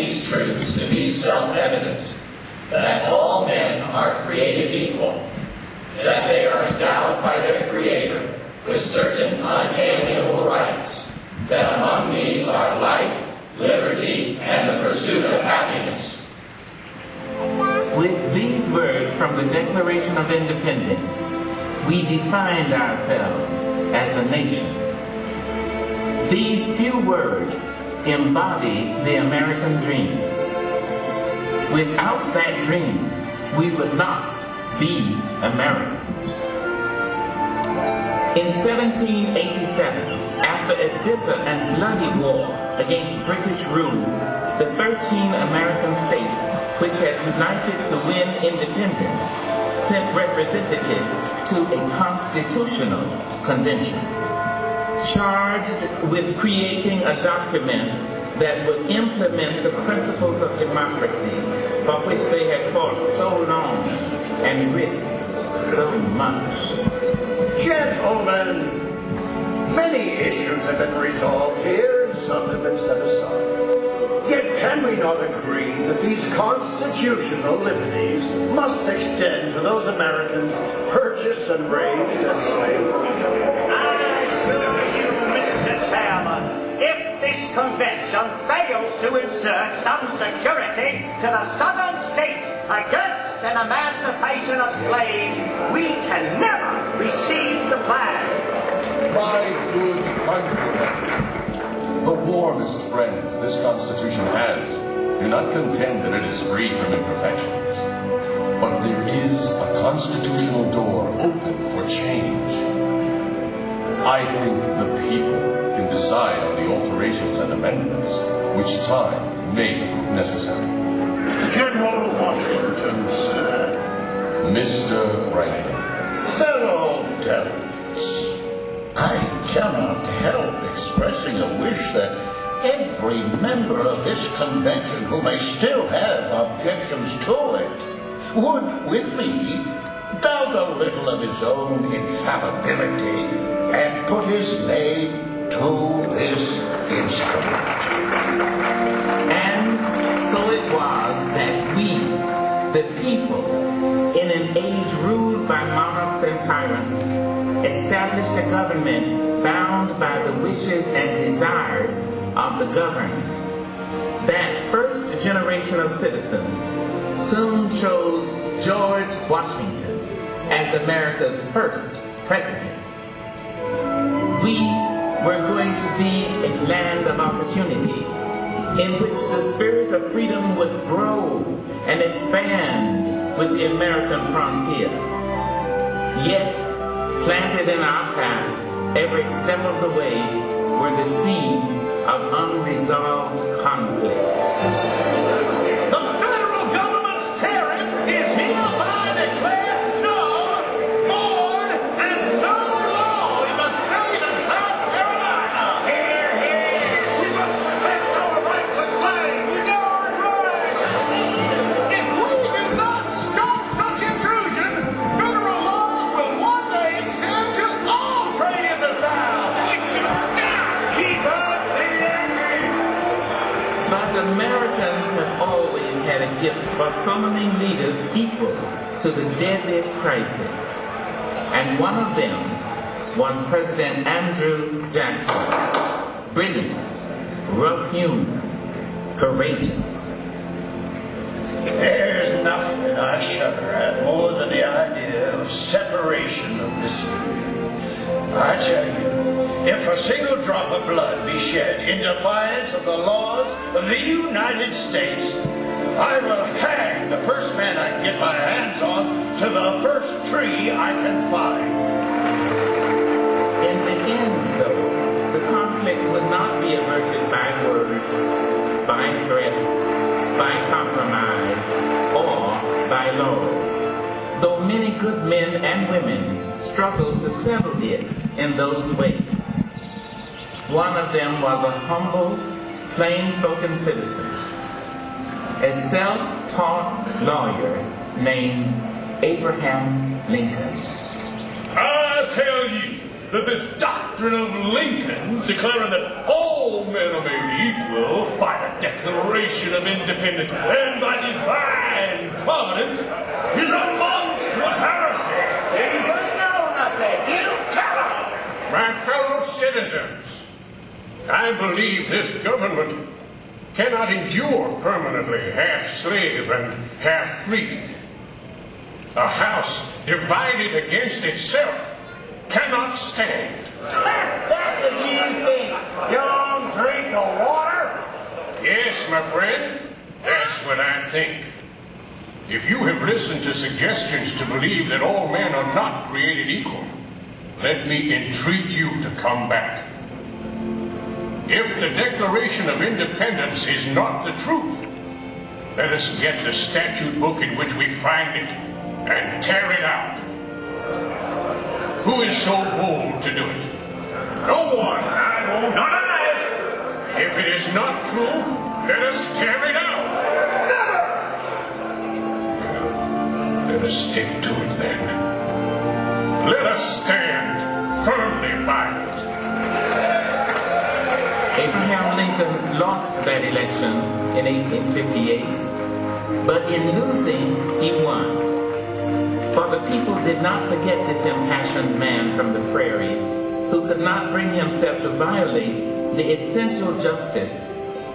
these truths to be self-evident, that all men are created equal, that they are endowed by their Creator with certain unalienable rights, that among these are life, liberty, and the pursuit of happiness. With these words from the Declaration of Independence, we defined ourselves as a nation. These few words embody the American dream. Without that dream, we would not be Americans. In 1787, after a bitter and bloody war against British rule, the 13 American states, which had united to win independence, sent representatives to a constitutional convention, charged with creating a document that would implement the principles of democracy for which they had fought so long and risked so much. Gentlemen, many issues have been resolved here and some have been set aside. Yet can we not agree that these constitutional liberties must extend to those Americans purchased and raised as slaves? I assure you, Mr. Chairman, if this convention fails to insert some security to the southern states against an emancipation of slaves, we can never receive the flag. My good countrymen, the warmest friends this Constitution has do not contend that it is free from imperfections. But there is a constitutional door open for change. I think the people can decide on the alterations and amendments which time may prove necessary. General Washington, sir. Mr. Franklin. Fellow delegates, I cannot help expressing a wish that every member of this convention who may still have objections to it would, with me, doubt a little of his own infallibility and put his name to this instrument. And so it was that we, the people, in an age ruled by monarchs and tyrants, established a government bound by the wishes and desires of the governed. That first generation of citizens soon chose George Washington as America's first president. We were going to be a land of opportunity in which the spirit of freedom would grow and expand with the American frontier. Yet, planted in our path every step of the way were the seeds of unresolved conflict. The federal government's tariff is hereby declared null, void, and no law in the state of South Carolina. Hear, hear. We must protect our right to slaves. Darn right. If we do not stop such intrusion, federal laws will one day extend to all trade in the South. We should not keep up the enemy. But Americans have always had a gift for summoning leaders equal to the deadliest crisis. And one of them was President Andrew Jackson. Brilliant, rough-hewn, courageous. There's nothing that I shudder at more than the idea of separation of this union. I tell you, if a single drop of blood be shed in defiance of the laws of the United States, I will hang the first man I can get my hands on to the first tree I can find. In the end, though, the conflict would not be averted by words, by threats, by compromise, or by law, though many good men and women struggled to settle it in those ways. One of them was a humble, plain-spoken citizen, a self-taught lawyer named Abraham Lincoln. I tell you, that this doctrine of Lincoln's, declaring that all men are made equal by the Declaration of Independence and by divine providence, is a monstrous heresy. He's a know-nothing. You tell him. My fellow citizens, I believe this government cannot endure permanently half slave and half free. A house divided against itself cannot stand. That's what you think, young drink of water? Yes, my friend, that's what I think. If you have listened to suggestions to believe that all men are not created equal, let me entreat you to come back. If the Declaration of Independence is not the truth, let us get the statute book in which we find it and tear it out. Who is so bold to do it? No one. I won't. Not I. If it is not true, let us tear it out. Never. Let us stick to it then. Let us stand firmly by it. Abraham Lincoln lost that election in 1858, but in losing, he won. For the people did not forget this impassioned man from the prairie who could not bring himself to violate the essential justice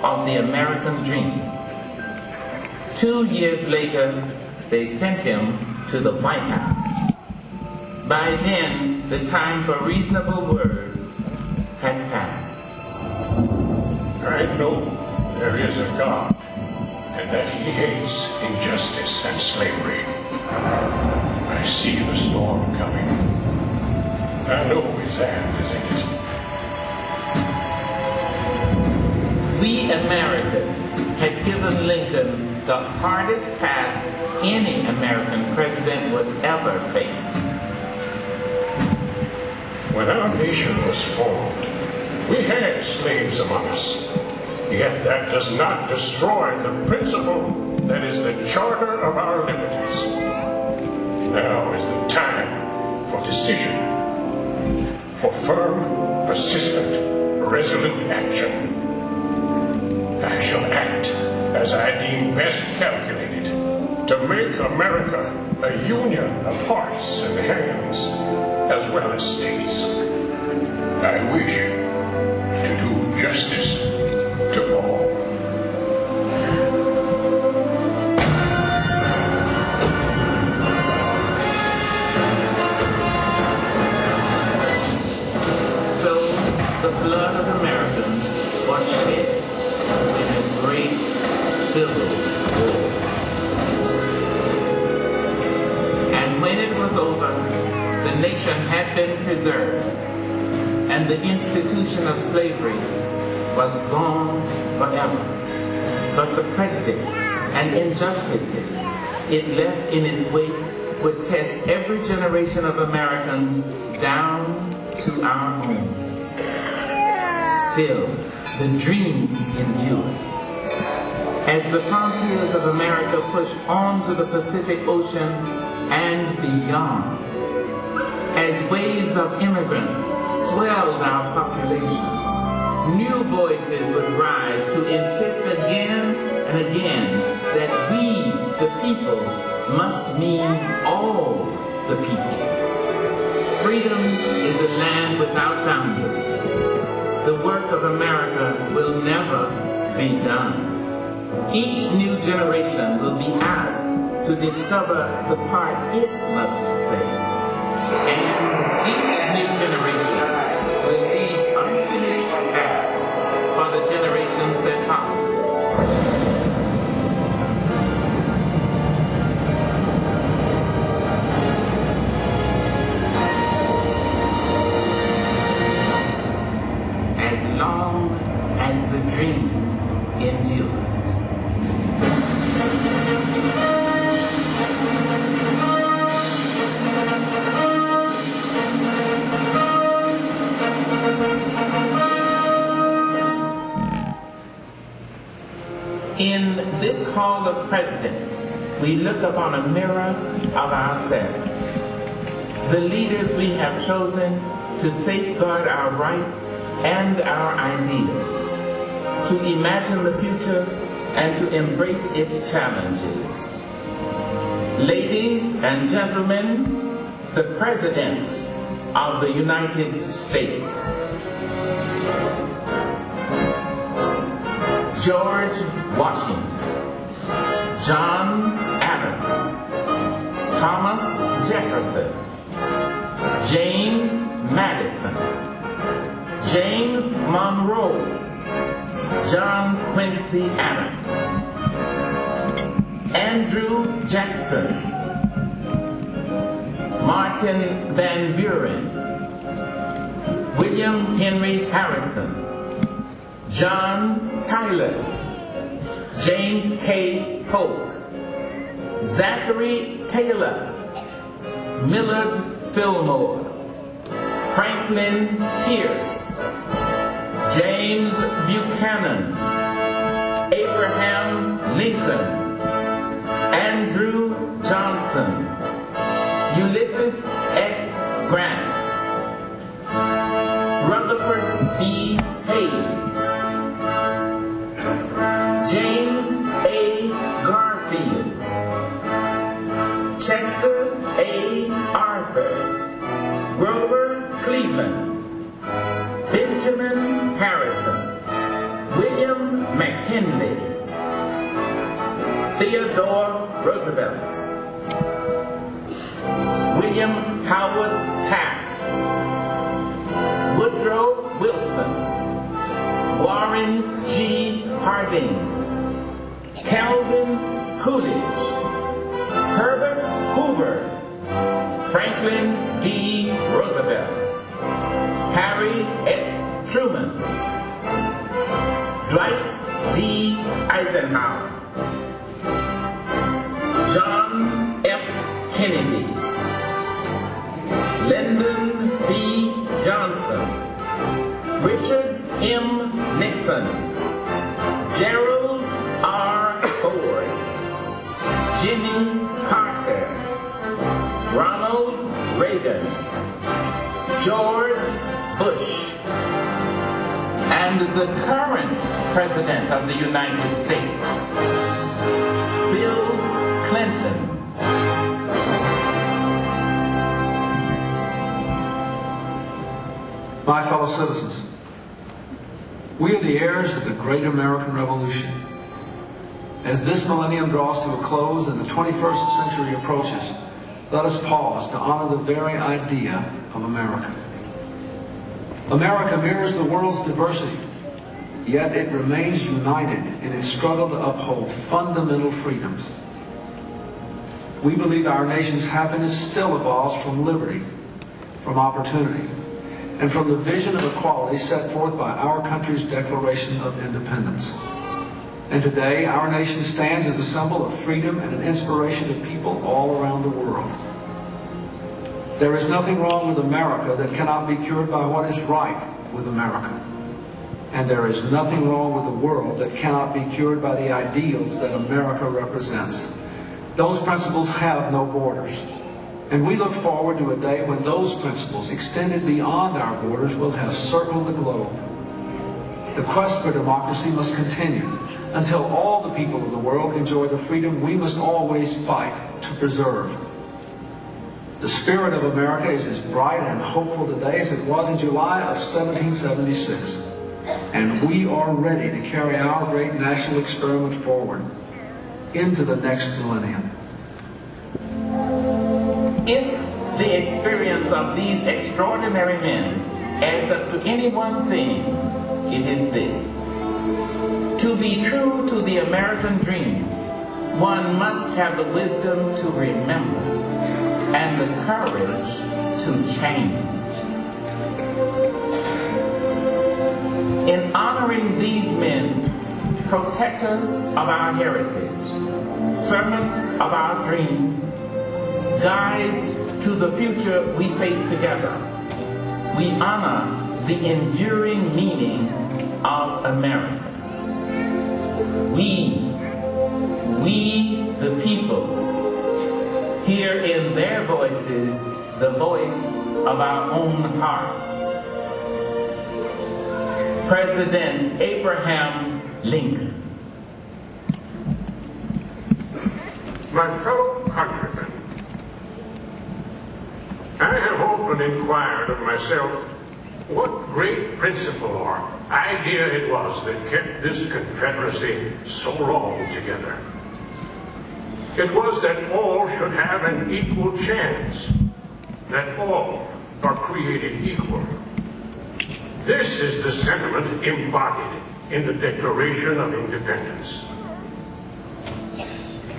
of the American dream. 2 years later, they sent him to the White House. By then, the time for reasonable words had passed. I know there is a God, and that he hates injustice and slavery. I see the storm coming. I know his hand is in it. We Americans had given Lincoln the hardest task any American president would ever face. When our nation was formed, we had slaves among us. Yet that does not destroy the principle that is the charter of our liberties. Now is the time for decision, for firm, persistent, resolute action. I shall act as I deem best calculated to make America a union of hearts and hands, as well as states. I wish to do justice to all. So the blood of Americans was shed in a great civil war. And when it was over, the nation had been preserved, and the institution of slavery was gone forever. But the prejudice and injustices it left in its wake would test every generation of Americans down to our own. Still, the dream endured. As the frontiers of America pushed on to the Pacific Ocean and beyond, as waves of immigrants swelled our population, new voices would rise to insist again and again that we, the people, must mean all the people. Freedom is a land without boundaries. The work of America will never be done. Each new generation will be asked to discover the part it must play. And each new generation will leave unfinished tasks for the generations that follow. As long as the dream endures. In this Hall of Presidents, we look upon a mirror of ourselves. The leaders we have chosen to safeguard our rights and our ideals, to imagine the future and to embrace its challenges. Ladies and gentlemen, the Presidents of the United States. George Washington, John Adams, Thomas Jefferson, James Madison, James Monroe, John Quincy Adams, Andrew Jackson, Martin Van Buren, William Henry Harrison, John Tyler, James K. Polk, Zachary Taylor, Millard Fillmore, Franklin Pierce, James Buchanan, Abraham Lincoln, Andrew Johnson, Ulysses S. Grant, Rutherford B. Hayes, James A. Garfield, Chester A. Arthur, Grover Cleveland, Benjamin Harrison, William McKinley, Theodore Roosevelt, William Howard Taft, Woodrow Wilson, Warren G. Harding, Calvin Coolidge, Herbert Hoover, Franklin D. Roosevelt, Harry S. Truman, Dwight D. Eisenhower, John F. Kennedy, Lyndon B. Johnson, Richard M. Nixon, Gerald R. Ford, Jimmy Carter, Ronald Reagan, George Bush, and the current President of the United States, Bill Clinton. My fellow citizens, we are the heirs of the great American Revolution. As this millennium draws to a close and the 21st century approaches, let us pause to honor the very idea of America. America mirrors the world's diversity, yet it remains united in its struggle to uphold fundamental freedoms. We believe our nation's happiness still evolves from liberty, from opportunity, and from the vision of equality set forth by our country's Declaration of Independence. And today, our nation stands as a symbol of freedom and an inspiration to people all around the world. There is nothing wrong with America that cannot be cured by what is right with America. And there is nothing wrong with the world that cannot be cured by the ideals that America represents. Those principles have no borders. And we look forward to a day when those principles, extended beyond our borders, will have circled the globe. The quest for democracy must continue until all the people of the world enjoy the freedom we must always fight to preserve. The spirit of America is as bright and hopeful today as it was in July of 1776. And we are ready to carry our great national experiment forward into the next millennium. If the experience of these extraordinary men adds up to any one thing, it is this. To be true to the American dream, one must have the wisdom to remember and the courage to change. In honoring these men, protectors of our heritage, servants of our dream, guides to the future we face together, we honor the enduring meaning of America. We the people, hear in their voices the voice of our own hearts. President Abraham Lincoln. My fellow countrymen, I have often inquired of myself what great principle or idea it was that kept this Confederacy so long together. It was that all should have an equal chance, that all are created equal. This is the sentiment embodied in the Declaration of Independence.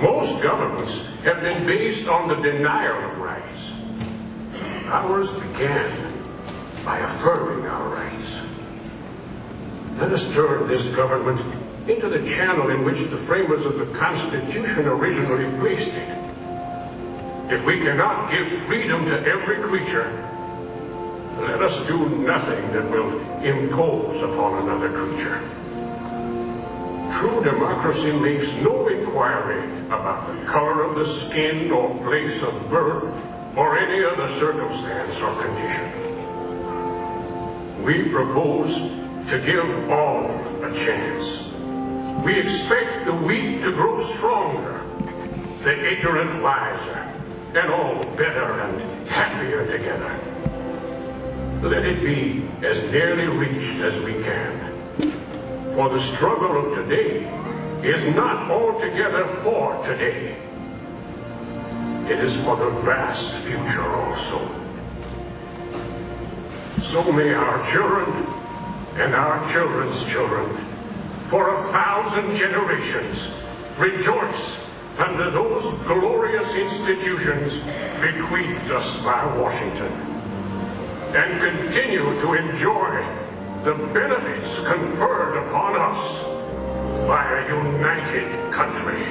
Most governments have been based on the denial of rights. Ours began by affirming our rights. Let us turn this government into the channel in which the framers of the Constitution originally placed it. If we cannot give freedom to every creature, let us do nothing that will impose upon another creature. True democracy makes no inquiry about the color of the skin or place of birth or any other circumstance or condition. We propose to give all a chance. We expect the weak to grow stronger, the ignorant wiser, and all better and happier together. Let it be as nearly reached as we can. For the struggle of today is not altogether for today. It is for the vast future also. So may our children and our children's children, for 1,000 generations, rejoice under those glorious institutions bequeathed us by Washington, and continue to enjoy the benefits conferred upon us by a united country.